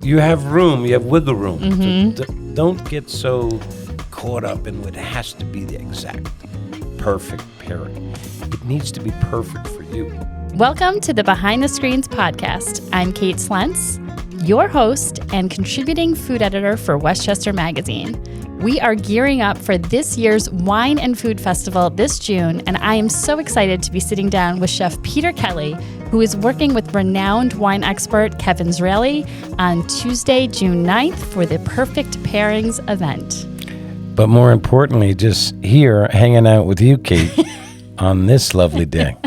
you have room, you have wiggle room. So don't get so caught up in what has to be the exact perfect pairing. It needs to be perfect for you. Welcome to the Behind the Screens podcast. I'm Kate Slentz, your host and contributing food editor for Westchester Magazine. We are gearing up for this year's Wine and Food Festival this June, and I am so excited to be sitting down with Chef Peter Kelly, who is working with renowned wine expert Kevin Zraly on Tuesday, June 9th for the Perfect Pairings event. But more importantly, just here hanging out with you, Kate, on this lovely day.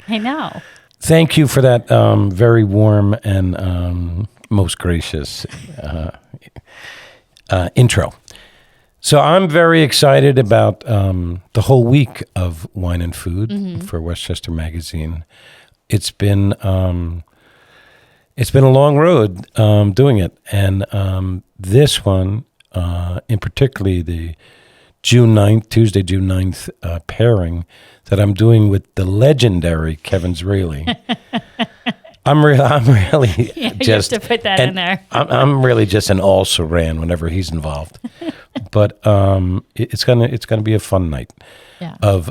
I know. Thank you for that very warm and most gracious intro. So I'm very excited about the whole week of Wine and Food for Westchester Magazine. It's been a long road doing it, and this one, in particularly the Tuesday, June 9th pairing that I'm doing with the legendary Kevin Zraly. I'm really Yeah, just you have to put that in there. I'm really just an also-ran whenever he's involved. But it's gonna be a fun night of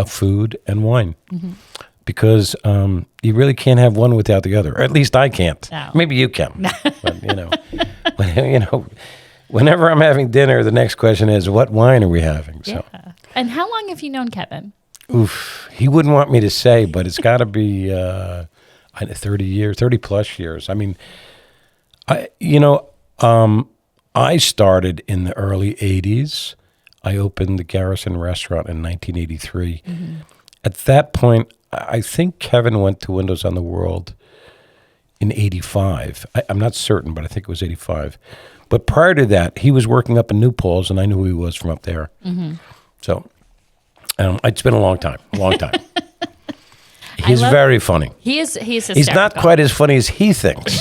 food and wine. Because you really can't have one without the other. Or at least I can't. No. Maybe you can. But, whenever I'm having dinner, the next question is, what wine are we having? So. Yeah. And how long have you known Kevin? Oof. He wouldn't want me to say, but it's got to be 30 plus years. I mean, I started in the early 80s. I opened the Garrison restaurant in 1983. At that point, I think Kevin went to Windows on the World in 85. I'm not certain, but I think it was 85. But prior to that, he was working up in New Paltz, and I knew who he was from up there. So it's been a long time. He's very funny. He's hysterical. He's not quite as funny as he thinks,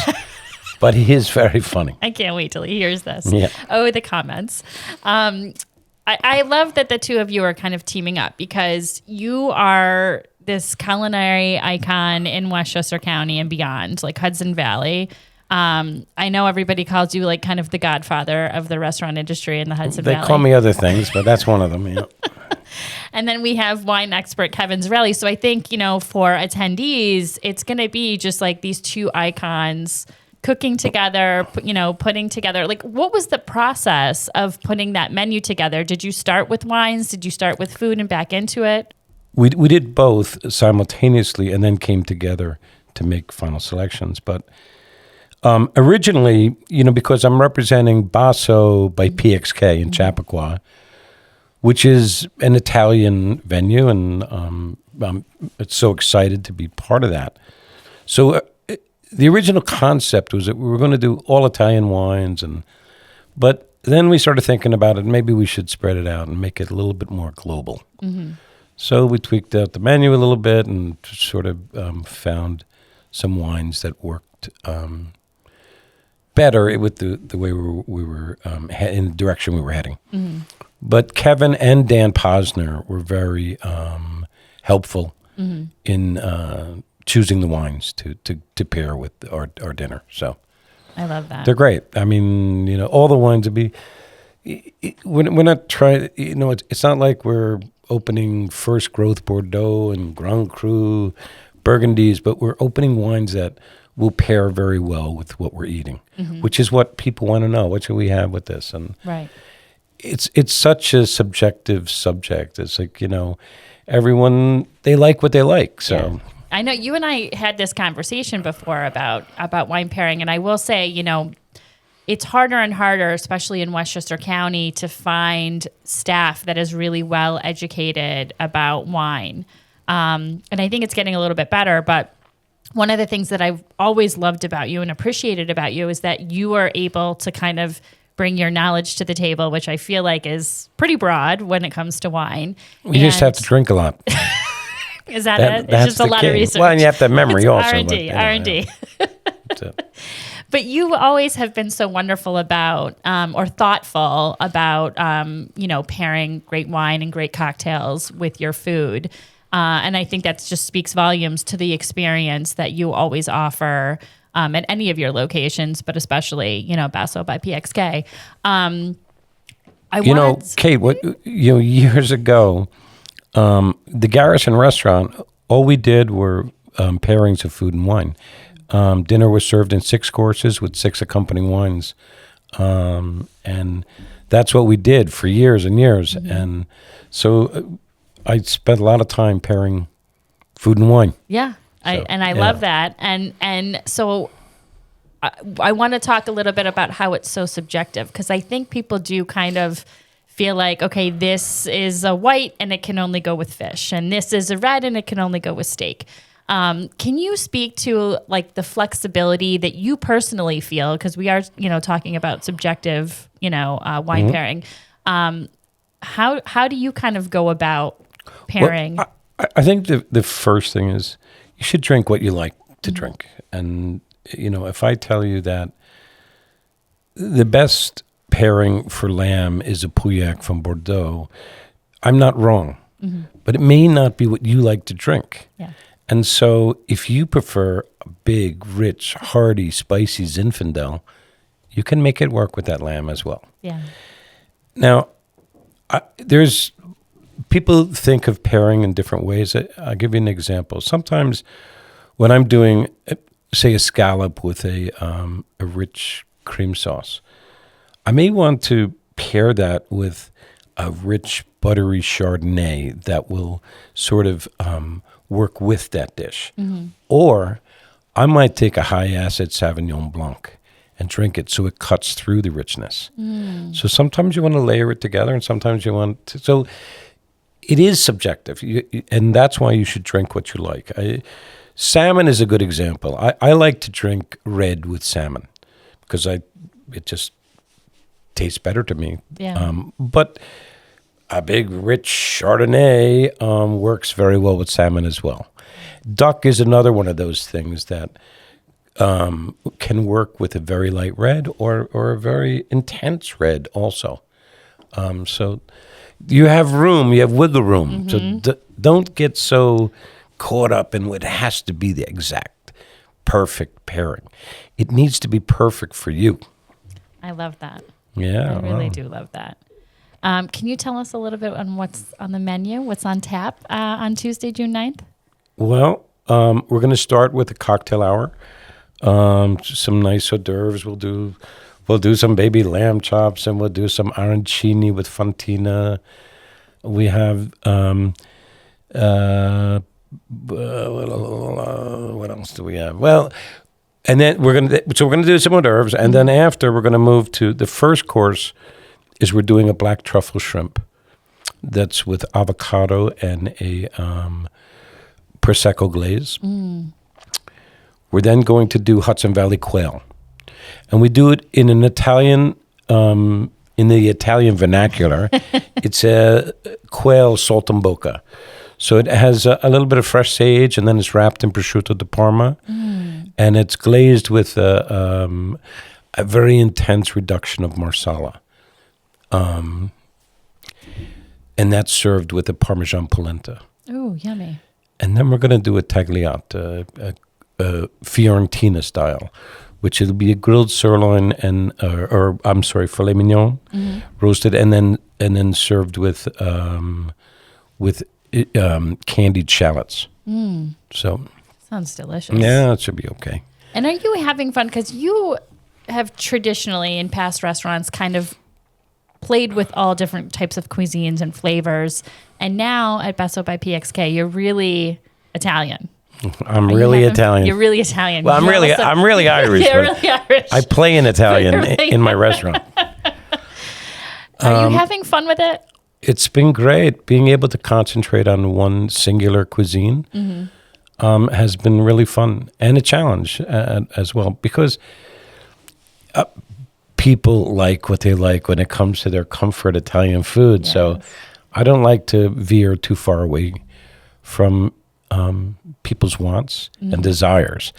but he is very funny. I can't wait till he hears this. Yeah. Oh, the comments. I love that the two of you are kind of teaming up because you are this culinary icon in Westchester County and beyond, like Hudson Valley. I know everybody calls you like kind of the godfather of the restaurant industry in the Hudson Valley. They call me other things, but that's one of them. Yeah. And then we have wine expert Kevin Zraly. So I think, for attendees, it's going to be just like these two icons cooking together, putting together. Like, what was the process of putting that menu together? Did you start with wines? Did you start with food and back into it? We did both simultaneously and then came together to make final selections. But originally, because I'm representing Basso by PXK in Chappaqua, which is an Italian venue, and I'm so excited to be part of that. So the original concept was that we were going to do all Italian wines, but then we started thinking about it. Maybe we should spread it out and make it a little bit more global. So we tweaked out the menu a little bit and sort of found some wines that worked better with the way we were in the direction we were heading. But Kevin and Dan Posner were very helpful in choosing the wines to pair with our dinner. So I love that. they're great. I mean, all the wines would be. We're not trying. It's not like we're opening first growth Bordeaux and Grand Cru Burgundies, but we're opening wines that will pair very well with what we're eating, which is what people want to know. What should we have with this? And Right. It's such a subjective subject. It's like, everyone, they like what they like. So Yeah. I know you and I had this conversation before about wine pairing, and I will say, it's harder and harder, especially in Westchester County, to find staff that is really well educated about wine. And I think it's getting a little bit better, but one of the things that I've always loved about you and appreciated about you is that you are able to kind of bring your knowledge to the table, which I feel like is pretty broad when it comes to wine. You just have to drink a lot. Is that it? It's just a lot of research. Well, and you have to have memory it's also. R&D. That's it. But you always have been so wonderful about, or thoughtful about, pairing great wine and great cocktails with your food. And I think that just speaks volumes to the experience that you always offer at any of your locations, but especially, Basso by PXK. Kate, years ago, the Garrison restaurant, all we did were pairings of food and wine. Dinner was served in 6 courses with 6 accompanying wines. And that's what we did for years and years. Mm-hmm. And so I spent a lot of time pairing food and wine. Yeah. I love that. And so I want to talk a little bit about how it's so subjective, because I think people do kind of feel like, okay, this is a white and it can only go with fish, and this is a red and it can only go with steak. Can you speak to like the flexibility that you personally feel, because we are, talking about subjective, wine mm-hmm. pairing. How do you kind of go about pairing? Well, I think the first thing is you should drink what you like to mm-hmm. drink. And, if I tell you that the best pairing for lamb is a Pauillac from Bordeaux, I'm not wrong. Mm-hmm. But it may not be what you like to drink. Yeah. And so if you prefer a big, rich, hearty, spicy Zinfandel, you can make it work with that lamb as well. Yeah. Now, there's people think of pairing in different ways. I'll give you an example. Sometimes when I'm doing, say, a scallop with a rich cream sauce, I may want to pair that with a rich, buttery Chardonnay that will sort of work with that dish. Mm-hmm. Or I might take a high-acid Sauvignon Blanc and drink it so it cuts through the richness. Mm. So sometimes you want to layer it together, and sometimes you want to... So it is subjective, and that's why you should drink what you like. Salmon is a good example. I like to drink red with salmon because it just tastes better to me. Yeah. But a big, rich Chardonnay works very well with salmon as well. Duck is another one of those things that can work with a very light red or a very intense red also. So you have room, you have wiggle room. Mm-hmm. So don't get so caught up in what has to be the exact perfect pairing. It needs to be perfect for you. I love that. Yeah. I really do love that. Can you tell us a little bit on what's on the menu, what's on tap on Tuesday, June 9th? Well, we're going to start with a cocktail hour. Some nice hors d'oeuvres. We'll do some baby lamb chops, and we'll do some arancini with fontina. We have what else do we have? Well, and then we're gonna do some hors d'oeuvres, and then after we're gonna move to the first course. Is we're doing a black truffle shrimp that's with avocado and a Prosecco glaze. Mm. We're then going to do Hudson Valley quail. And we do it in an Italian, in the Italian vernacular. It's a quail saltimbocca. So it has a little bit of fresh sage, and then it's wrapped in prosciutto di Parma. Mm. And it's glazed with a very intense reduction of marsala. And that's served with a Parmesan polenta. Oh, yummy. And then we're going to do a tagliata, a Fiorentina style, which will be a grilled sirloin and, filet mignon, mm-hmm. roasted, and then served with candied shallots. Mm. So sounds delicious. Yeah, it should be okay. And are you having fun? Because you have traditionally in past restaurants kind of played with all different types of cuisines and flavors. And now at Basso by PXK, you're really Italian. I'm really Italian. You're really Italian. Well, I'm really Irish. You're really Irish. I play in Italian in my restaurant. Are you having fun with it? It's been great. Being able to concentrate on one singular cuisine mm-hmm. Has been really fun and a challenge as well, because people like what they like when it comes to their comfort Italian food. Yes. So I don't like to veer too far away from people's wants mm-hmm. and desires.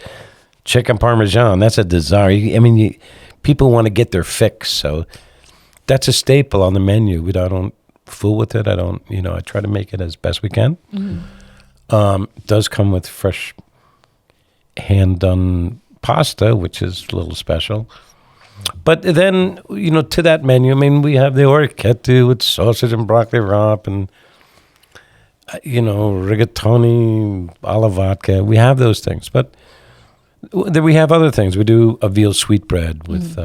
Chicken Parmesan, that's a desire. I mean, people want to get their fix. So that's a staple on the menu. I don't fool with it. I try to make it as best we can. Mm-hmm. It does come with fresh hand-done pasta, which is a little special. But then, to that menu, I mean, we have the orecchiette with sausage and broccoli rape and, rigatoni, alla vodka. We have those things. But then we have other things. We do a veal sweetbread with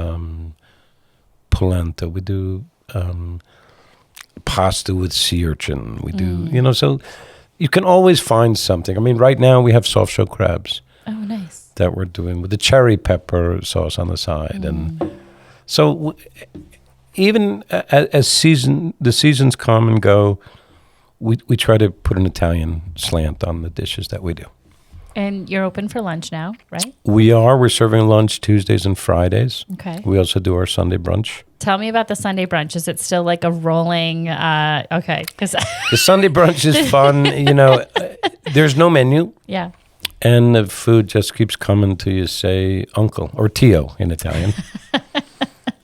polenta. We do pasta with sea urchin. We do, so you can always find something. I mean, right now we have soft shell crabs. Oh, nice. That we're doing with the cherry pepper sauce on the side. And so even as the seasons come and go, we try to put an Italian slant on the dishes that we do. And you're open for lunch now, right? We're serving lunch Tuesdays and Fridays. Okay. We also do our Sunday brunch. Tell me about the Sunday brunch. Is it still like a rolling, okay. The Sunday brunch is fun. There's no menu. Yeah. And the food just keeps coming to you, say uncle or tio in Italian.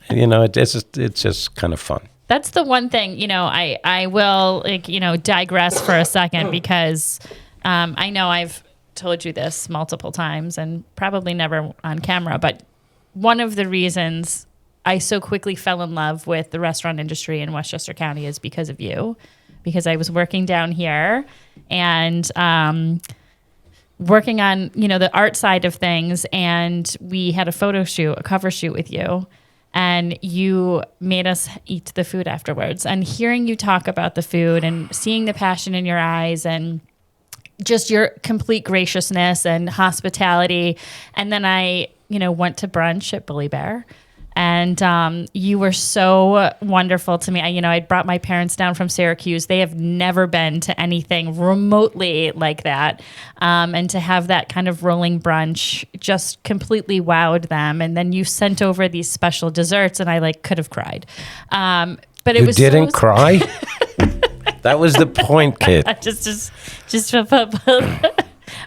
It's just kind of fun. That's the one thing, I will digress for a second because I know I've told you this multiple times and probably never on camera, but one of the reasons I so quickly fell in love with the restaurant industry in Westchester County is because of you, because I was working down here and working on, the art side of things. And we had a cover shoot with you, and you made us eat the food afterwards. And hearing you talk about the food and seeing the passion in your eyes and just your complete graciousness and hospitality. And then I, went to brunch at Bully Bear. And you were so wonderful to me. I brought my parents down from Syracuse. They have never been to anything remotely like that. And to have that kind of rolling brunch just completely wowed them. And then you sent over these special desserts, and I could have cried. But it was didn't cry? That was the point, kid. just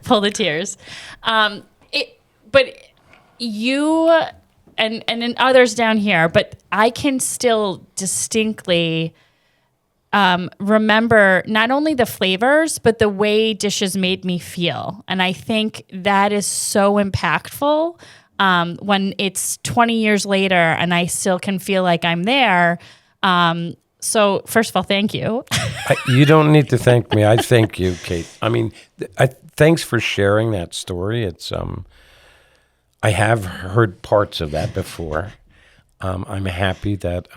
pull the tears. But you and then others down here, but I can still distinctly remember not only the flavors, but the way dishes made me feel. And I think that is so impactful when it's 20 years later and I still can feel like I'm there. So first of all, thank you. You don't need to thank me. I thank you, Kate. I mean, thanks for sharing that story. It's I have heard parts of that before. I'm happy that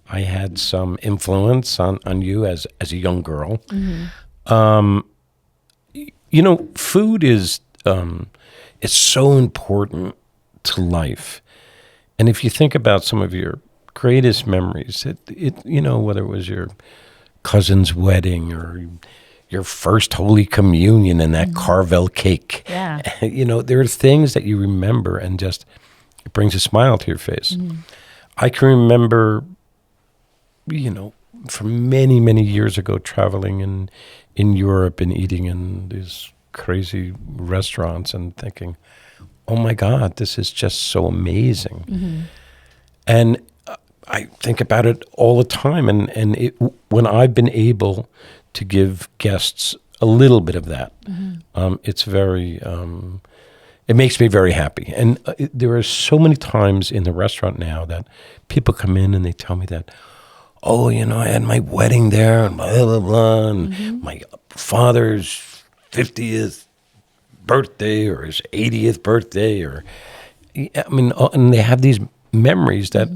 I had some influence on you as a young girl. Mm-hmm. Food is so important to life. And if you think about some of your greatest memories, whether it was your cousin's wedding or your first Holy Communion and that Carvel cake. Yeah. There are things that you remember and just it brings a smile to your face. I can remember, from many, many years ago traveling in Europe and eating in these crazy restaurants and thinking, oh my God, this is just so amazing. And I think about it all the time. And when I've been able to give guests a little bit of that, it's very, it makes me very happy. And there are so many times in the restaurant now that people come in and they tell me that, I had my wedding there and blah, blah, blah, and my father's 50th birthday or his 80th birthday, and they have these memories that,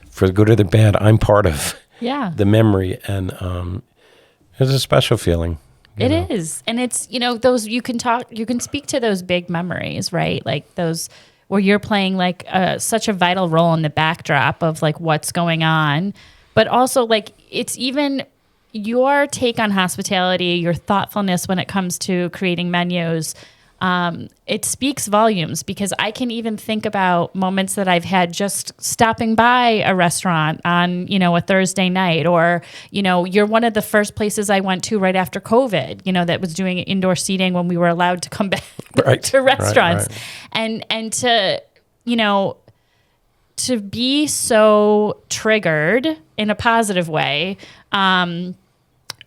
for the good or the bad, I'm part of. Yeah, the memory, and it's a special feeling. It is, and it's those you can speak to those big memories, right? Like those where you're playing such a vital role in the backdrop of what's going on, but also it's even your take on hospitality, your thoughtfulness when it comes to creating menus. It speaks volumes because I can even think about moments that I've had just stopping by a restaurant on, a Thursday night, or, you're one of the first places I went to right after COVID, that was doing indoor seating when we were allowed to come back to restaurants. Right. And to, to be so triggered in a positive way,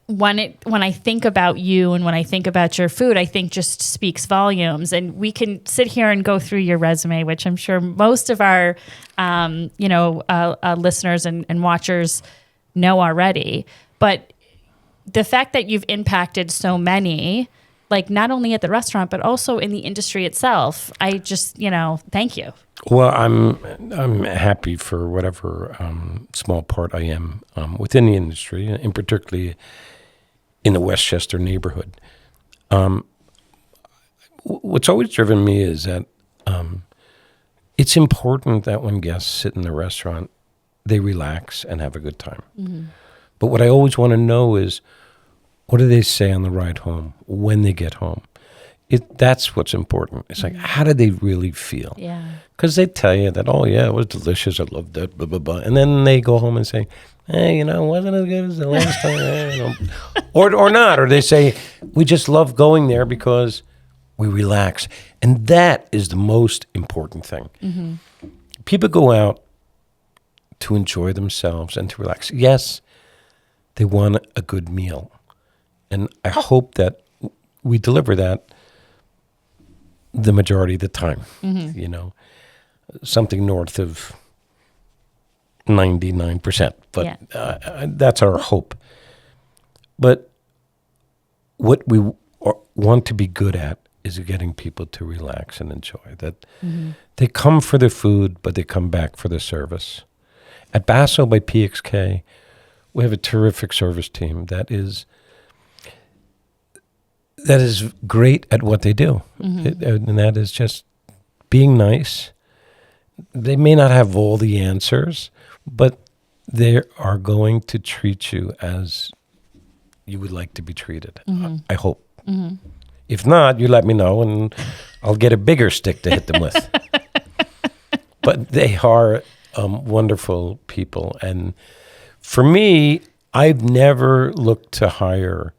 when I think about you and when I think about your food, I think just speaks volumes. And we can sit here and go through your resume, which I'm sure most of our, listeners and watchers know already. But the fact that you've impacted so many, like not only at the restaurant, but also in the industry itself, I just, thank you. Well, I'm happy for whatever small part I am within the industry, and particularly in the Westchester neighborhood. What's always driven me is that it's important that when guests sit in the restaurant, they relax and have a good time. Mm-hmm. But what I always want to know is, what do they say on the ride home when they get home? That's what's important. It's like, how do they really feel? Yeah. Because they tell you that, oh, yeah, it was delicious. I loved it, blah, blah, blah. And then they go home and say, hey, it wasn't as good as the last time. Or not. Or they say, we just love going there because we relax. And that is the most important thing. Mm-hmm. People go out to enjoy themselves and to relax. Yes, they want a good meal. And I hope that we deliver that the majority of the time. Mm-hmm. Something north of 99%, but that's our hope. But what we want to be good at is getting people to relax and enjoy. That they come for the food, but they come back for the service. At Basso by PXK, we have a terrific service team that is great at what they do. And that is just being nice. They may not have all the answers, but they are going to treat you as you would like to be treated. I hope. Mm-hmm. If not, you let me know and I'll get a bigger stick to hit them with. But they are wonderful people. And for me, I've never looked to hire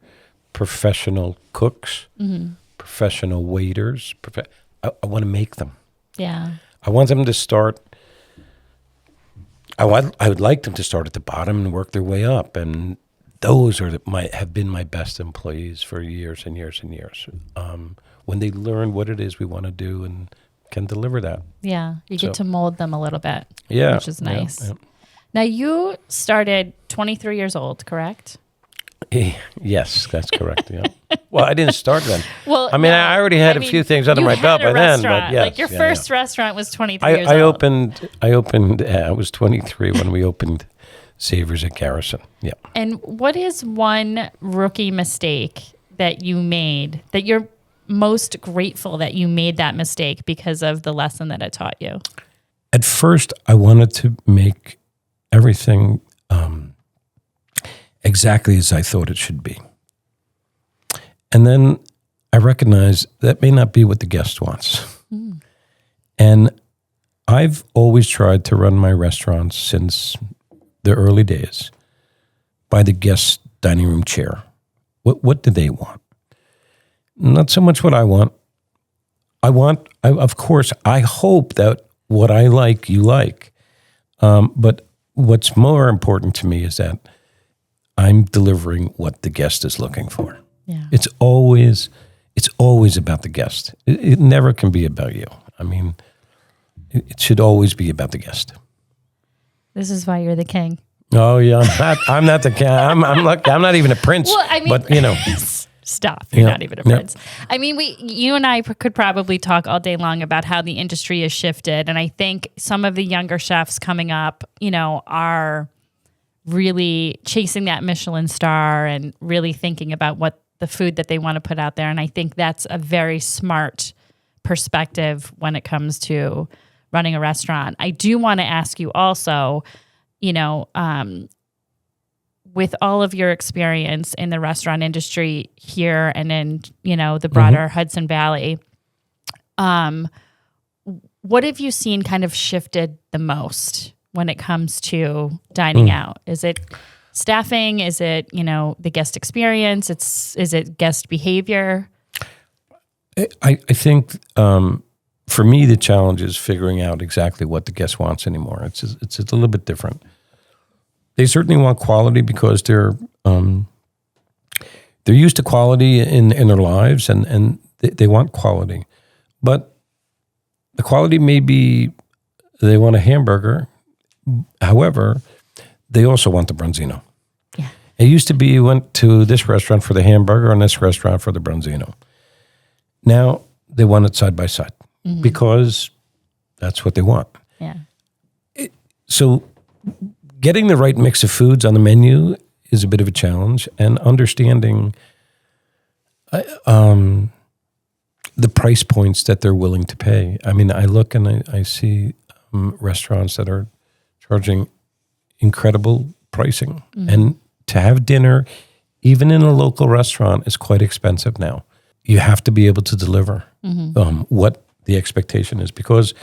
professional cooks, professional waiters. I want to make them. Yeah. I want them to start. I would like them to start at the bottom and work their way up, and those are have been my best employees for years and years and years. When they learn what it is we want to do and can deliver that. Yeah, you get to mold them a little bit. Yeah, which is nice. Yeah. Now you started 23 years old, correct? Yes, that's correct. Yeah. Well, I didn't start then. Well, I already had a few things under my belt by then. But yes, like your first restaurant was 23 years old. I opened. I was 23 when we opened Savers at Garrison. Yeah. And what is one rookie mistake that you made that you're most grateful that you made that mistake because of the lesson that it taught you? At first, I wanted to make everything exactly as I thought it should be. And then I recognized that may not be what the guest wants. And I've always tried to run my restaurants since the early days by the guest dining room chair. What do they want? Not so much what I want. Of course, I hope that what I like, you like. But what's more important to me is that I'm delivering what the guest is looking for. Yeah. It's always about the guest. It never can be about you. I mean, it should always be about the guest. This is why you're the king. Oh yeah, I'm not the king. I'm not even a prince. Well, I mean, but stop. You're not even a prince. I mean, you and I could probably talk all day long about how the industry has shifted, and I think some of the younger chefs coming up, are really chasing that Michelin star and really thinking about what the food that they want to put out there. And I think that's a very smart perspective when it comes to running a restaurant. I do want to ask you also, with all of your experience in the restaurant industry here and in, the broader Hudson Valley, what have you seen kind of shifted the most when it comes to dining out? Is it staffing? Is it, the guest experience? Is it guest behavior? I think for me, the challenge is figuring out exactly what the guest wants anymore. It's a little bit different. They certainly want quality because they're they're used to quality in their lives, and they want quality. But the quality may be they want a hamburger. However, they also want the branzino. Yeah. It used to be you went to this restaurant for the hamburger and this restaurant for the branzino. Now they want it side by side because that's what they want. Yeah. So getting the right mix of foods on the menu is a bit of a challenge, and understanding the price points that they're willing to pay. I mean, I look and I see restaurants that are charging incredible pricing. And to have dinner, even in a local restaurant, is quite expensive now. You have to be able to deliver what the expectation is, because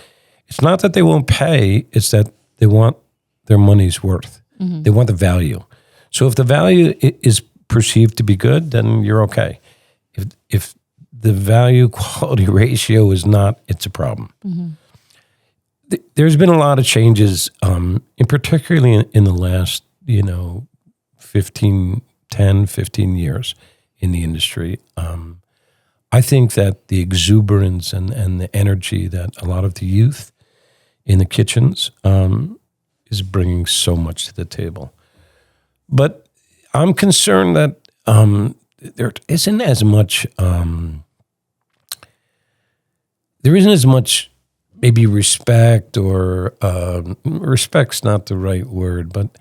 it's not that they won't pay, it's that they want their money's worth. They want the value. So if the value is perceived to be good, then you're okay. If the value quality ratio is not, it's a problem. There's been a lot of changes, particularly in the last, 15 years in the industry. I think that the exuberance and the energy that a lot of the youth in the kitchens is bringing so much to the table. But I'm concerned that there isn't as much maybe respect, or respect's not the right word, but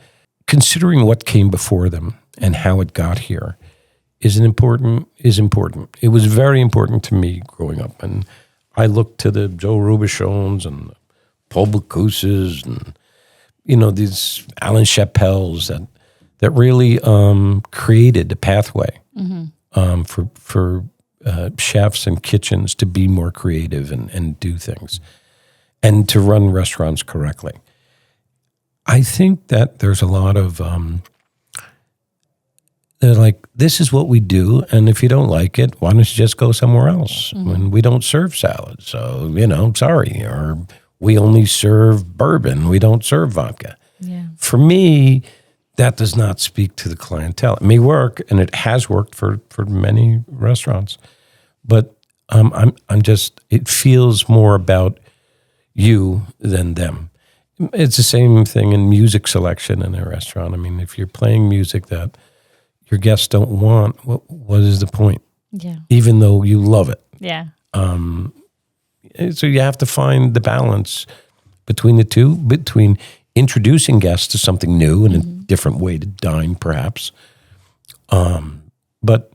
considering what came before them and how it got here is important. It was very important to me growing up. And I looked to the Joe Rubichons and the Paul Bocuses and, these Alan Chappelles that really created a pathway for chefs and kitchens to be more creative and do things and to run restaurants correctly. I think that there's a lot of, they're like, this is what we do, and if you don't like it, why don't you just go somewhere else? When we don't serve salad, so, sorry, or we only serve bourbon, we don't serve vodka. Yeah. For me, that does not speak to the clientele. It may work, and it has worked for many restaurants, but it feels more about you than them. It's the same thing in music selection in a restaurant. I mean, if you're playing music that your guests don't want, what is the point? Yeah. Even though you love it. Yeah. So you have to find the balance between the two, between introducing guests to something new and a different way to dine, perhaps, but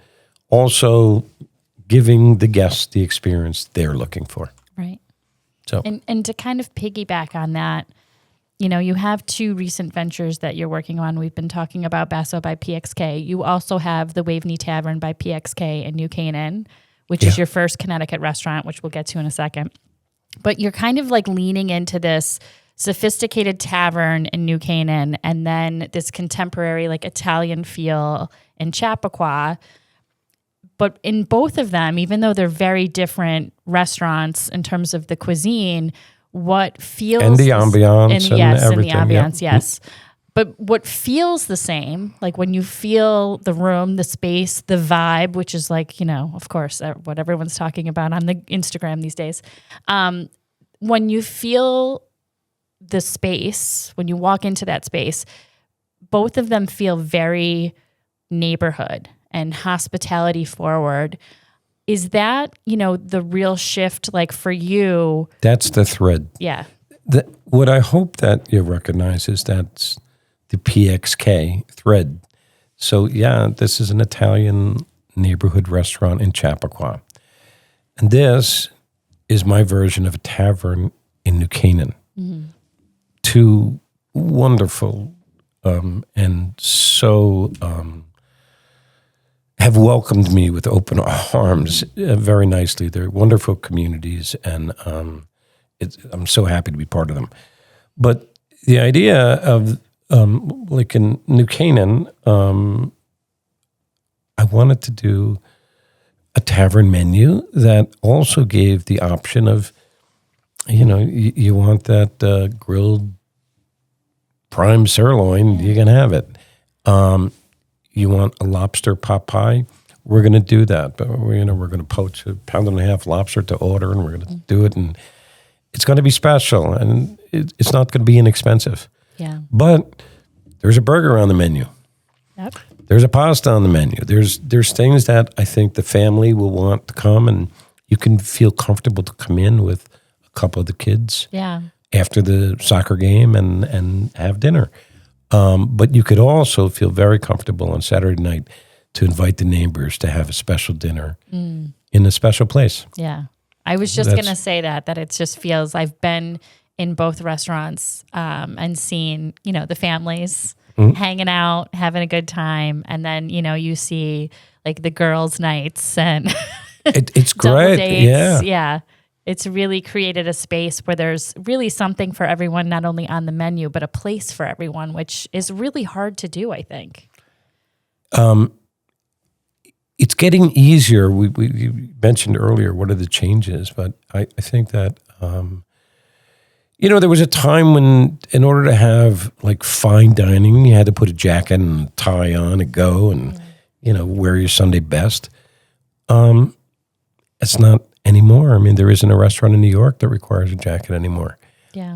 also giving the guests the experience they're looking for. Right. So and to kind of piggyback on that, you have two recent ventures that you're working on. We've been talking about Basso by PXK. You also have the Waveney Tavern by PXK in New Canaan, which is your first Connecticut restaurant, which we'll get to in a second. But you're kind of like leaning into this sophisticated tavern in New Canaan and then this contemporary like Italian feel in Chappaqua. But in both of them, even though they're very different restaurants in terms of the cuisine, what feels and the ambiance and everything. And the ambiance, yes. But what feels the same, like when you feel the room, the space, the vibe, which is like, of course, what everyone's talking about on the Instagram these days. When you feel the space, when you walk into that space, both of them feel very neighborhood and hospitality forward. Is that, the real shift, like for you? That's the thread. Yeah. What I hope that you recognize is that's the PXK thread. So, this is an Italian neighborhood restaurant in Chappaqua. And this is my version of a tavern in New Canaan. Two wonderful and so... have welcomed me with open arms very nicely. They're wonderful communities, and I'm so happy to be part of them. But the idea of, like in New Canaan, I wanted to do a tavern menu that also gave the option of, you want that grilled prime sirloin, you can have it. You want a lobster pot pie, we're going to do that. But we're going to poach a pound and a half lobster to order, and we're going to do it, and it's going to be special, and it's not going to be inexpensive. Yeah. But there's a burger on the menu. Yep. There's a pasta on the menu. There's things that I think the family will want to come, and you can feel comfortable to come in with a couple of the kids. Yeah. After the soccer game and have dinner. But you could also feel very comfortable on Saturday night to invite the neighbors to have a special dinner in a special place. Yeah. I was just going to say that it just feels, I've been in both restaurants and seen, the families hanging out, having a good time. And then, you see like the girls' nights and it's double great. dates. Yeah. Yeah. It's really created a space where there's really something for everyone, not only on the menu, but a place for everyone, which is really hard to do, I think. It's getting easier. We mentioned earlier what are the changes, but I think that, there was a time when in order to have like fine dining, you had to put a jacket and a tie on and go and, wear your Sunday best. It's not anymore. I mean, there isn't a restaurant in New York that requires a jacket anymore. Yeah.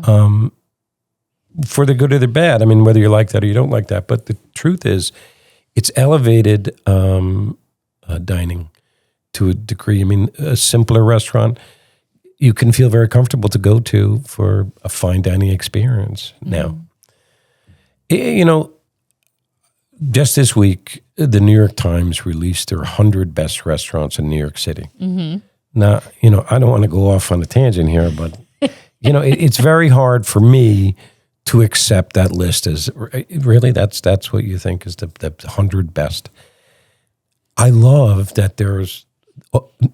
For the good or the bad. I mean, whether you like that or you don't like that. But the truth is, it's elevated dining to a degree. I mean, a simpler restaurant, you can feel very comfortable to go to for a fine dining experience now. Just this week, the New York Times released their 100 best restaurants in New York City. Mm-hmm. Now, I don't want to go off on a tangent here, but, it's very hard for me to accept that list as really that's what you think is the 100 best. I love that there's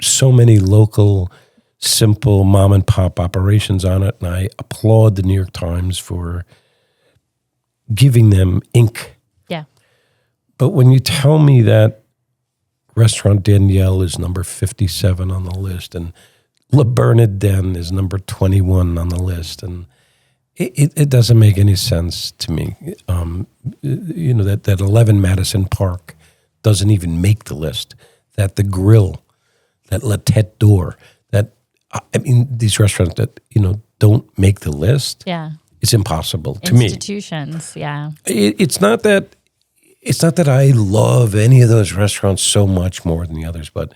so many local, simple mom and pop operations on it, and I applaud the New York Times for giving them ink. Yeah. But when you tell me that Restaurant Danielle is number 57 on the list, and Le Bernardin is number 21 on the list, and it doesn't make any sense to me. That 11 Madison Park doesn't even make the list. That the Grill, that La Tête d'Or, these restaurants that don't make the list. Yeah, it's impossible to me. Institutions, yeah. It's not that I love any of those restaurants so much more than the others, but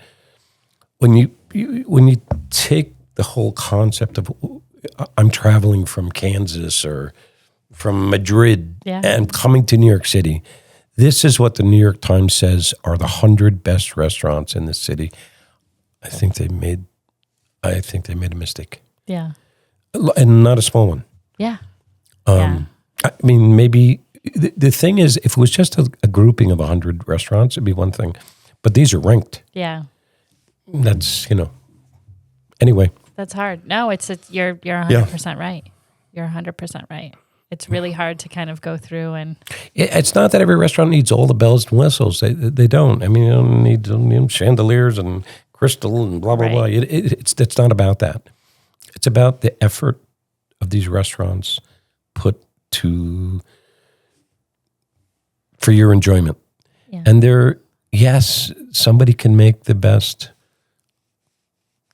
when you take the whole concept of I'm traveling from Kansas or from Madrid and coming to New York City, this is what the New York Times says are the 100 best restaurants in the city. I think they made a mistake. Yeah. And not a small one. Yeah. I mean, maybe the thing is, if it was just a grouping of 100 restaurants, it'd be one thing. But these are ranked. Yeah. That's, anyway. That's hard. No, you're 100% right. You're 100% right. It's really hard to kind of go through and. It's not that every restaurant needs all the bells and whistles. They don't. I mean, you don't need chandeliers and crystal and blah, blah, blah. It's not about that. It's about the effort of these restaurants put for your enjoyment. Yeah. And yes, somebody can make the best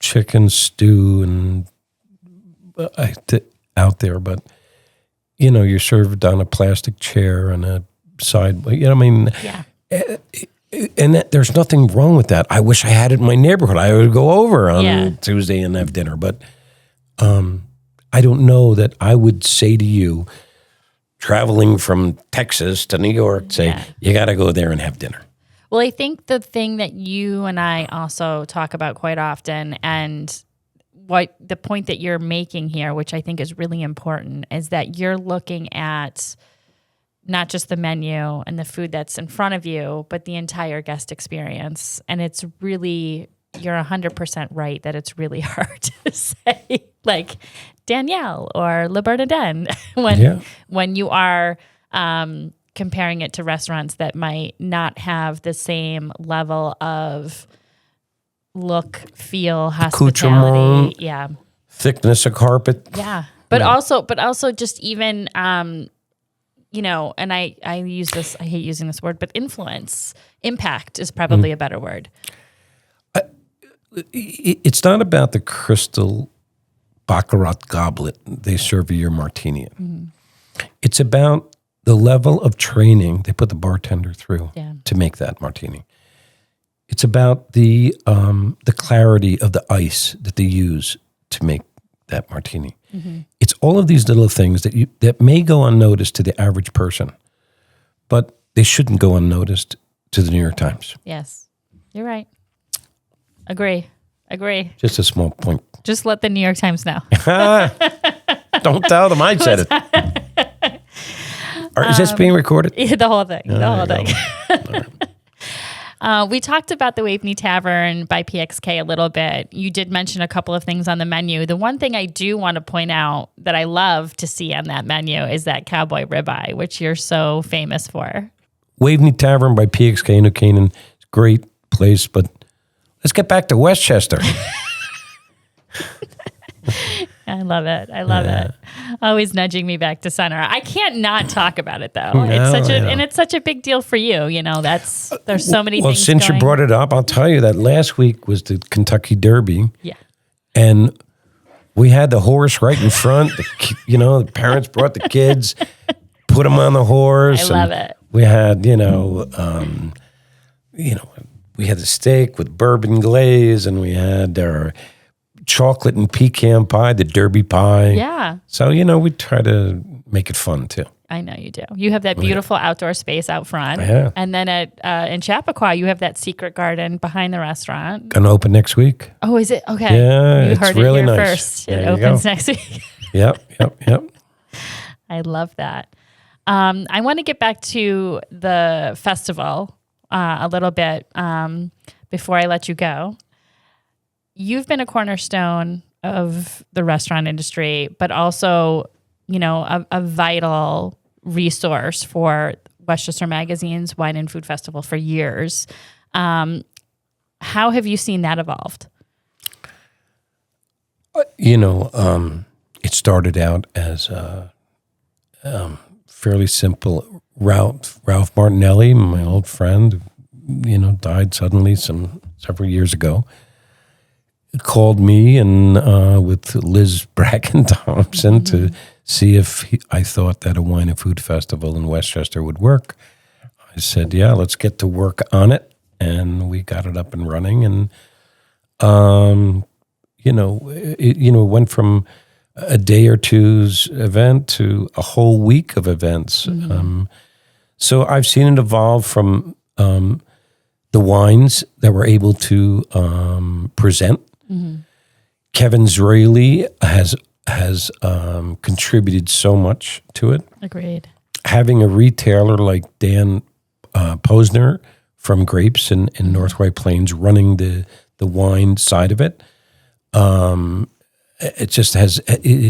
chicken stew and out there, but you're served on a plastic chair and a side. Yeah. And there's nothing wrong with that. I wish I had it in my neighborhood. I would go over on Tuesday and have dinner, but I don't know that I would say to you, traveling from Texas to New York, say, you got to go there and have dinner. Well, I think the thing that you and I also talk about quite often, and what the point that you're making here, which I think is really important, is that you're looking at not just the menu and the food that's in front of you, but the entire guest experience. And it's really, you're 100% right that it's really hard to say, like Danielle or Le Bernardin when you are comparing it to restaurants that might not have the same level of look, feel, hospitality, thickness of carpet, but also just even and I use this, I hate using this word, but impact is probably a better word. It's not about the crystal Baccarat goblet they serve you your martini in. It's about the level of training they put the bartender through to make that martini. It's about the clarity of the ice that they use to make that martini. It's all of these little things that may go unnoticed to the average person, but they shouldn't go unnoticed to the New York Times. Yes, you're right. Agree. Just a small point. Just let the New York Times know. Don't tell them I said it. Is this being recorded? Yeah, the whole thing. The whole thing. Right. We talked about the Waveney Tavern by PXK a little bit. You did mention a couple of things on the menu. The one thing I do want to point out that I love to see on that menu is that cowboy ribeye, which you're so famous for. Waveney Tavern by PXK in New Canaan. Great place, but let's get back to Westchester. I love it. Always nudging me back to center. I can't not talk about it though. It's such a big deal for you. There's so many things. Well, since you brought it up, I'll tell you that last week was the Kentucky Derby. Yeah. And we had the horse right in front. The parents brought the kids, put them on the horse. I love it. We had, we had the steak with bourbon glaze, and we had our chocolate and pecan pie, the Derby pie. Yeah. So, we try to make it fun too. I know you do. You have that beautiful outdoor space out front. Yeah. And then in Chappaqua, you have that secret garden behind the restaurant. Gonna open next week. Oh, is it? Okay. Yeah, You heard really it here nice. first. There It you opens go. next week. Yep. I love that. I want to get back to the festival a little bit before I let you go. You've been a cornerstone of the restaurant industry, but also, a vital resource for Westchester Magazine's Wine and Food Festival for years. How have you seen that evolved? It started out as a fairly simple. Ralph Martinelli, my old friend, died suddenly several years ago, called me and with Liz Bracken Thompson to see if I thought that a wine and food festival in Westchester would work. I said, yeah, let's get to work on it. And we got it up and running. And, it went from a day or two's event to a whole week of events. So I've seen it evolve from the wines that we're able to present. Kevin Zraeli has contributed so much to it. Agreed. Having a retailer like Dan Posner from Grapes in North White Plains running the wine side of it, it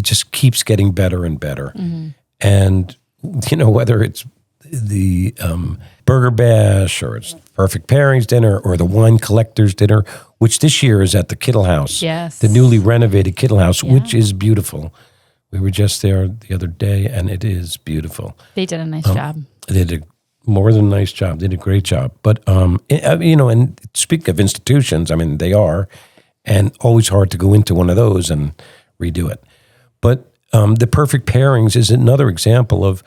just keeps getting better and better. And whether it's the Burger Bash or it's Perfect Pairings Dinner or the Wine Collectors Dinner, which this year is at the Kittle House. Yes. The newly renovated Kittle House, which is beautiful. We were just there the other day, and it is beautiful. They did a nice job. They did a more than a nice job. They did a great job. But, and speaking of institutions, they are, and always hard to go into one of those and redo it. But the Perfect Pairings is another example of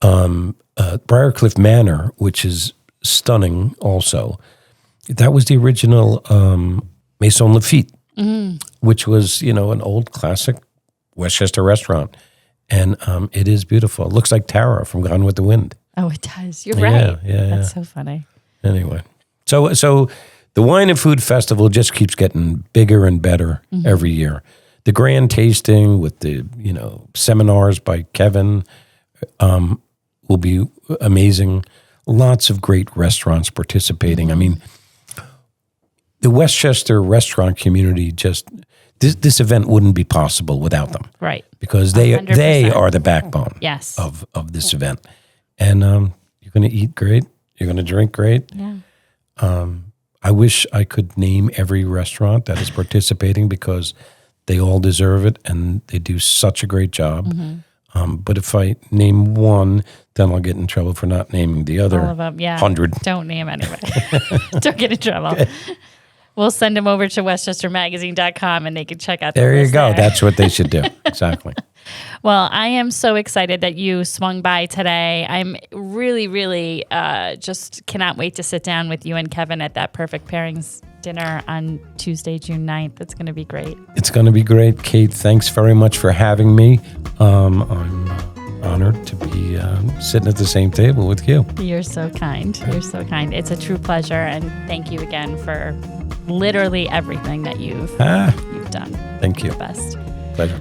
Briarcliff Manor, which is stunning also. That was the original Maison Lafitte, which was, an old classic Westchester restaurant. And it is beautiful. It looks like Tara from Gone with the Wind. Oh, it does. You're right. Yeah. That's so funny. Anyway, so the Wine and Food Festival just keeps getting bigger and better every year. The grand tasting with the, seminars by Kevin will be amazing. Lots of great restaurants participating. The Westchester restaurant community this event wouldn't be possible without them. Right. Because they are the backbone of this event. And you're going to eat great. You're going to drink great. Yeah. I wish I could name every restaurant that is participating because they all deserve it and they do such a great job. But if I name one, then I'll get in trouble for not naming the other All of them, yeah. 100. Don't name anybody. Don't get in trouble. Okay. We'll send them over to westchestermagazine.com and they can check out the There you list go. there. That's what they should do. Exactly. Well, I am so excited that you swung by today. I'm really, really just cannot wait to sit down with you and Kevin at that Perfect Pairings dinner on Tuesday, June 9th. It's going to be great. It's going to be great. Kate, thanks very much for having me. I'm honored to be sitting at the same table with you. You're so kind. You're so kind. It's a true pleasure. And thank you again for literally everything that you've done. Thank you. The best. Pleasure.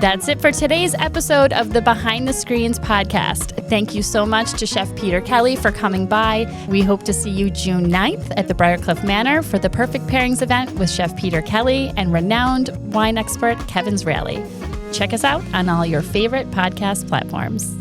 That's it for today's episode of the Behind the Screens podcast. Thank you so much to Chef Peter Kelly for coming by. We hope to see you June 9th at the Briarcliff Manor for the Perfect Pairings event with Chef Peter Kelly and renowned wine expert Kevin Zraly. Check us out on all your favorite podcast platforms.